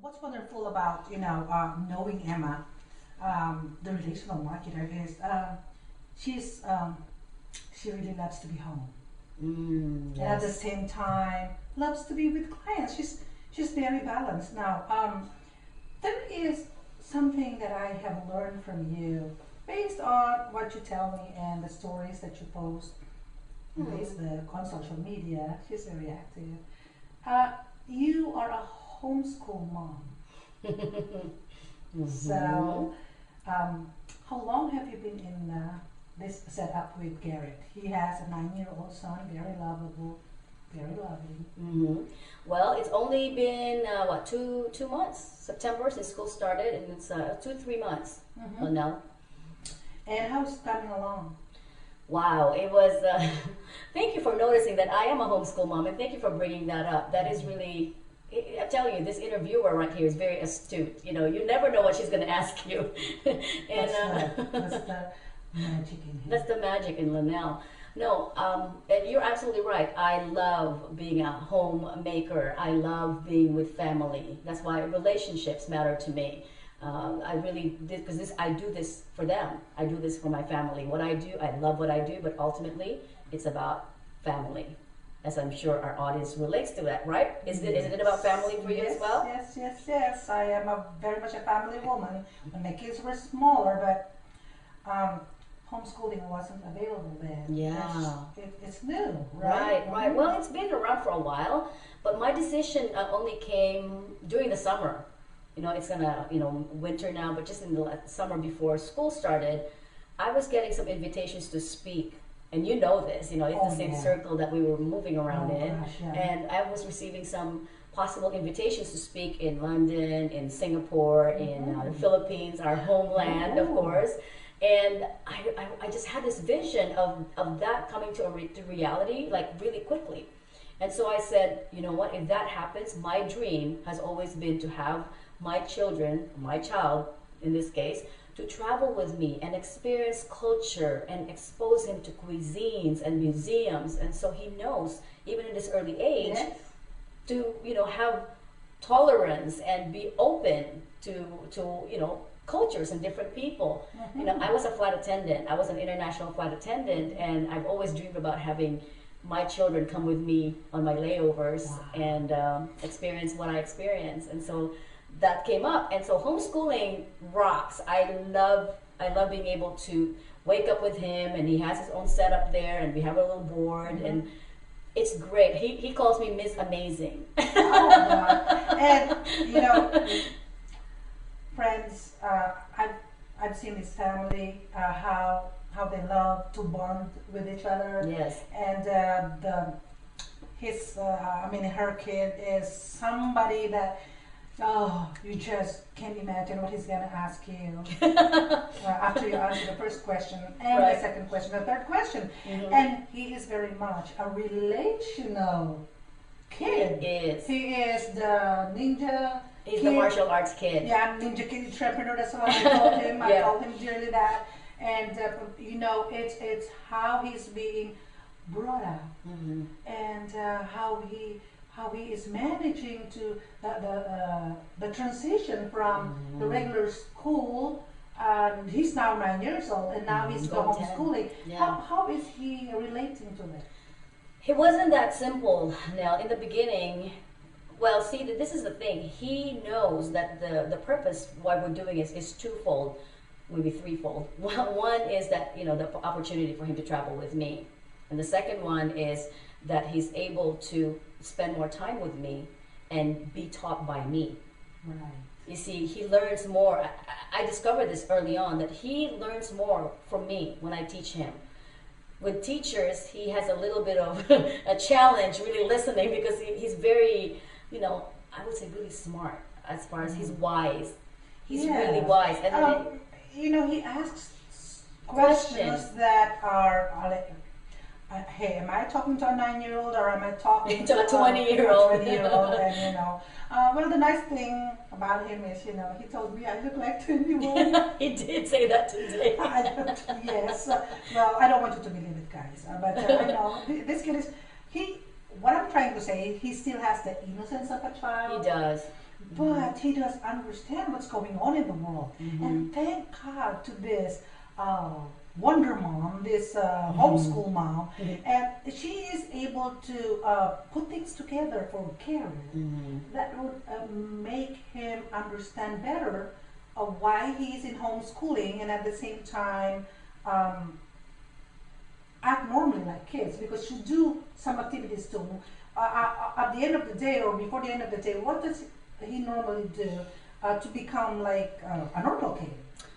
what's wonderful about knowing Emma, the relational marketer is she's she really loves to be home, and at the Yes. same time loves to be with clients. She's very balanced. Now, there is something that I have learned from you based on what you tell me and the stories that you post on Facebook, on social media. She's very active. You are a homeschool mom. So, how long have you been in this setup with Garrett? He has a 9-year-old son, very lovable, very loving. Well, it's only been what, two months? September since school started, and it's 2 3 months. Mm-hmm. Now, And how's it coming along? wow, it was. Thank you for noticing that I am a homeschool mom, and thank you for bringing that up. That is really. I tell you, this interviewer right here is very astute. You know, you never know what she's going to ask you, and That's the magic in him. that's the magic in LaNelle. No, and you're absolutely right. I love being a homemaker. I love being with family. That's why relationships matter to me. I really did, because I do this for them. I do this for my family. What I do, I love what I do, but ultimately, it's about family. As I'm sure our audience relates to that, right? Isn't it about family for you as well? Yes. I am very much a family woman. When my kids were smaller, but homeschooling wasn't available then. Yeah. It's new, right? Right. Well, it's been around for a while, but my decision only came during the summer. You know, it's gonna, winter now, but just in the summer before school started, I was getting some invitations to speak. And you know this, it's the same circle that we were moving around in. Gosh, yeah. And I was receiving some possible invitations to speak in London, in Singapore, in the Philippines, our homeland, of course. And I just had this vision of that coming to reality, like really quickly. And so I said, you know what, if that happens, my dream has always been to have my child in this case, to travel with me and experience culture and expose him to cuisines and museums. And so he knows, even in this early age, to, have tolerance and be open to cultures and different people. I was a flight attendant. I was an international flight attendant, and I've always dreamed about having my children come with me on my layovers and experience what I experience. And so that came up, and so homeschooling rocks. I love being able to wake up with him, and he has his own setup there, and we have a little board, and it's great. He calls me Miss Amazing. Oh, God. And friends, I've seen this family, how they love to bond with each other. Yes. And her kid is somebody that. Oh, you just can't imagine what he's going to ask you after you answer the first question and the second question, the third question. And he is very much a relational kid. He is the ninja He's kid. the martial arts kid. Yeah, ninja kid entrepreneur. That's what I told him. I told him dearly that. And, it's how he's being brought up and how he is managing to the transition from the regular school. He's now 9 years old, and now he's going homeschooling. Yeah. How is he relating to it? It wasn't that simple. Now, in the beginning, well, see, this is the thing. He knows that the purpose why we're doing it is twofold, maybe threefold. One is that the opportunity for him to travel with me, and the second one is that he's able to spend more time with me and be taught by me. Right. You see, he learns more. I discovered this early on, that he learns more from me when I teach him. With teachers, he has a little bit of a challenge really listening, because he's very, I would say really smart as far as he's wise. He's really wise. And he asks questions that are like, hey, am I talking to a 9-year-old or am I talking to a 20-year-old? 20-year-old, and well, the nice thing about him is, he told me I look like 21. He did say that today. Yes. Well, I don't want you to believe it, guys. But this kid is, what I'm trying to say, he still has the innocence of a child. He does. But he does understand what's going on in the world. And thank God to this wonder mom, this homeschool mom. And she is able to put things together for Karen that would make him understand better why he's in homeschooling, and at the same time act normally like kids, because she do some activities too. At the end of the day, or before the end of the day, what does he normally do to become like a normal kid?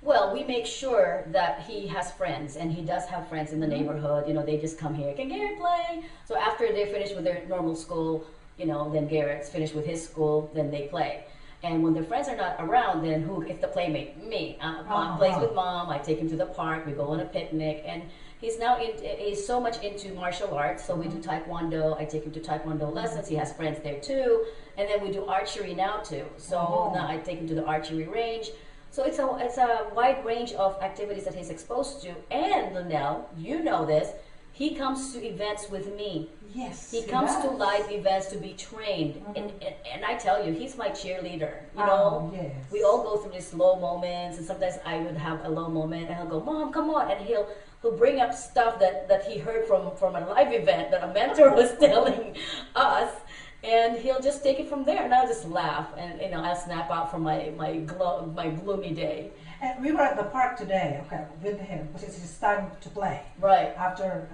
Well, we make sure that he has friends, and he does have friends in the neighborhood. You know, they just come here. Can Garrett play? So after they finish with their normal school, you know, then Garrett's finished with his school, then they play. And when their friends are not around, then who gets the playmate? Me. Mom plays with mom. I take him to the park. We go on a picnic, and he's now he's so much into martial arts. So we do taekwondo. I take him to taekwondo lessons. He has friends there too, and then we do archery now too. So now I take him to the archery range. So it's a wide range of activities that he's exposed to. And LaNelle, you know this, he comes to events with me. Yes. He comes to live events to be trained. And I tell you, he's my cheerleader. You know, yes. We all go through these low moments, and sometimes I would have a low moment, and he'll go, Mom, come on, and he'll bring up stuff that he heard from a live event that a mentor was telling us. And he'll just take it from there, and I'll just laugh, and you know, I'll snap out from my gloomy day. And we were at the park today, with him, because it's his time to play. Right. After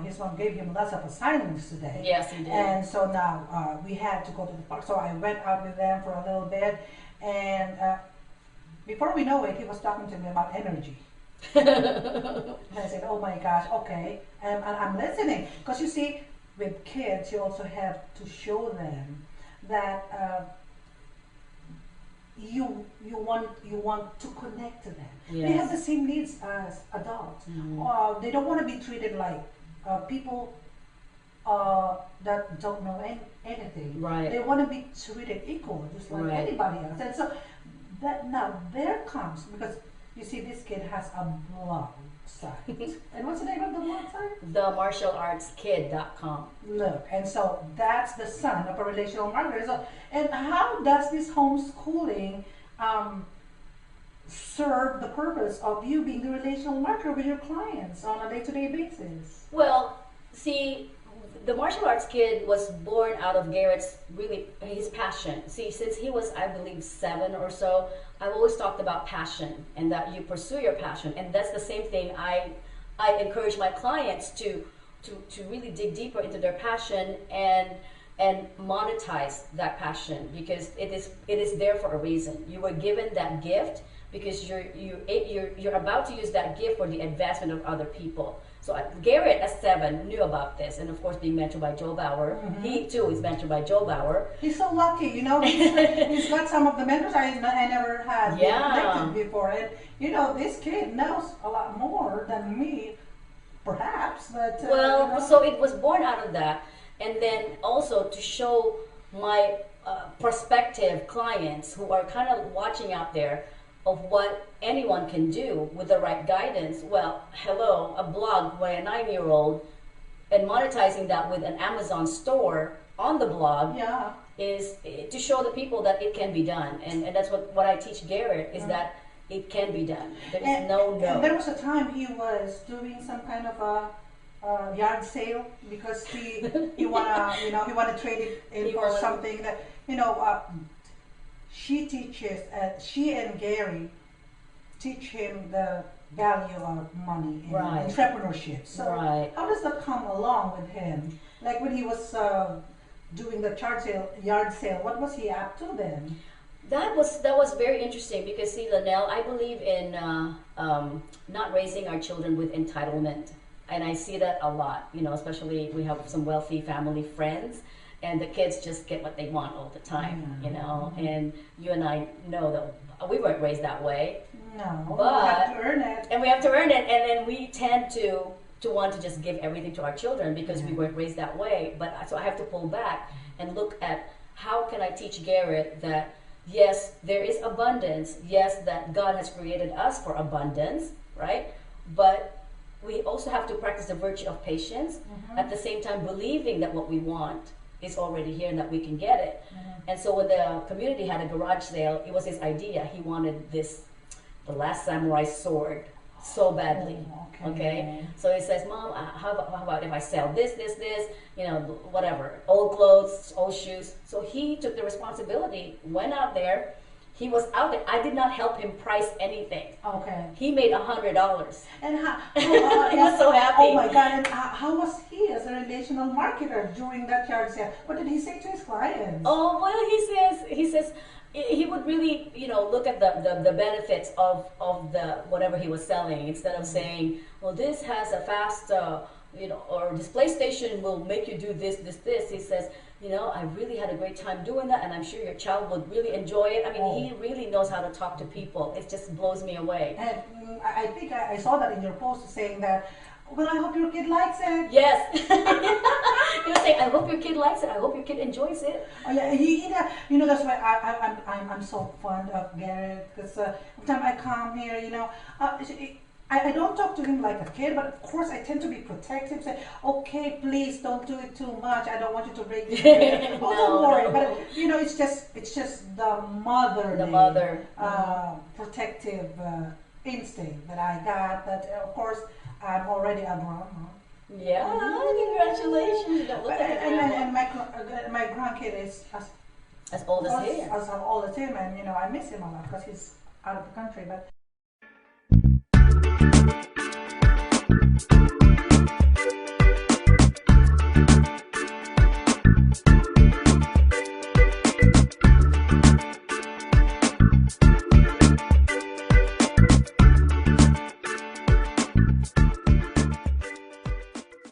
his mom gave him lots of assignments today. Yes, he did. And so now we had to go to the park. So I went out with them for a little bit, and before we know it, he was talking to me about energy. And I said, "Oh my gosh, okay," and I'm listening, because you see, with kids, you also have to show them that you want to connect to them. Yes. They have the same needs as adults. They don't want to be treated like people that don't know anything. Right. They want to be treated equal, just like anybody else. And so that now there comes, because you see, this kid has a blog site. And what's the name of the blog site? TheMartialArtsKid.com. Look, and so that's the son of a relational marketer. So, and how does this homeschooling serve the purpose of you being the relational marketer with your clients on a day-to-day basis? Well, see, the martial arts kid was born out of Garrett's his passion. See, since he was, I believe, 7 or so, I've always talked about passion, and that you pursue your passion. And that's the same thing I encourage my clients to really dig deeper into their passion and monetize that passion, because it is there for a reason. You were given that gift because you're about to use that gift for the advancement of other people. So Garrett, at 7, knew about this, and of course, being mentored by Joe Bauer, he too is mentored by Joe Bauer. He's so lucky, he's got some of the mentors I never had connected before, and this kid knows a lot more than me, perhaps. But so it was born out of that, and then also to show my prospective clients who are kind of watching out there of what anyone can do with the right guidance. Well, hello, a blog by a 9-year-old, and monetizing that with an Amazon store on the blog is to show the people that it can be done. And that's what I teach Garrett, is that it can be done. There's no. And there was a time he was doing some kind of a yard sale, because he wanna trade it in for something that she teaches. She and Gary teach him the value of money and entrepreneurship. So how does that come along with him? Like when he was doing the yard sale, what was he up to then? That was very interesting, because see, LaNelle, I believe in not raising our children with entitlement, and I see that a lot. Especially we have some wealthy family friends, and the kids just get what they want all the time. And you and I know that we weren't raised that way. No, but we have to earn it. And we have to earn it, and then we tend to want to just give everything to our children because we weren't raised that way. But so I have to pull back and look at how can I teach Garrett that yes, there is abundance. Yes, that God has created us for abundance, right? But we also have to practice the virtue of patience, at the same time believing that what we want is already here and that we can get it. And so when the community had a garage sale, it was his idea. He wanted the last samurai sword so badly. Okay. So he says, Mom, how about if I sell this, whatever, old clothes, old shoes. So he took the responsibility, went out there. He was out there. I did not help him price anything. Okay. He made $100. And how, he was so happy. Oh my God! And how was he as a relational marketer during that yard sale? What did he say to his clients? Oh well, he says he would really look at the benefits of the whatever he was selling, instead of saying, well, this has a fast or this PlayStation will make you do this. He says, I really had a great time doing that, and I'm sure your child would really enjoy it. I mean, he really knows how to talk to people. It just blows me away. And I think I saw that in your post saying that, well, I hope your kid likes it. Yes. You say, I hope your kid likes it. I hope your kid enjoys it. Oh yeah, that's why I'm so fond of Garrett, because every time I come here, I don't talk to him like a kid, but of course I tend to be protective. Say, okay, please don't do it too much. I don't want you to break it. Don't worry. But it's just the mother protective instinct that I got. That of course I'm already a grandma. Yeah, congratulations. Don't look at it. And my grandkid is as old as him. As old as him, and I miss him a lot because he's out of the country, but.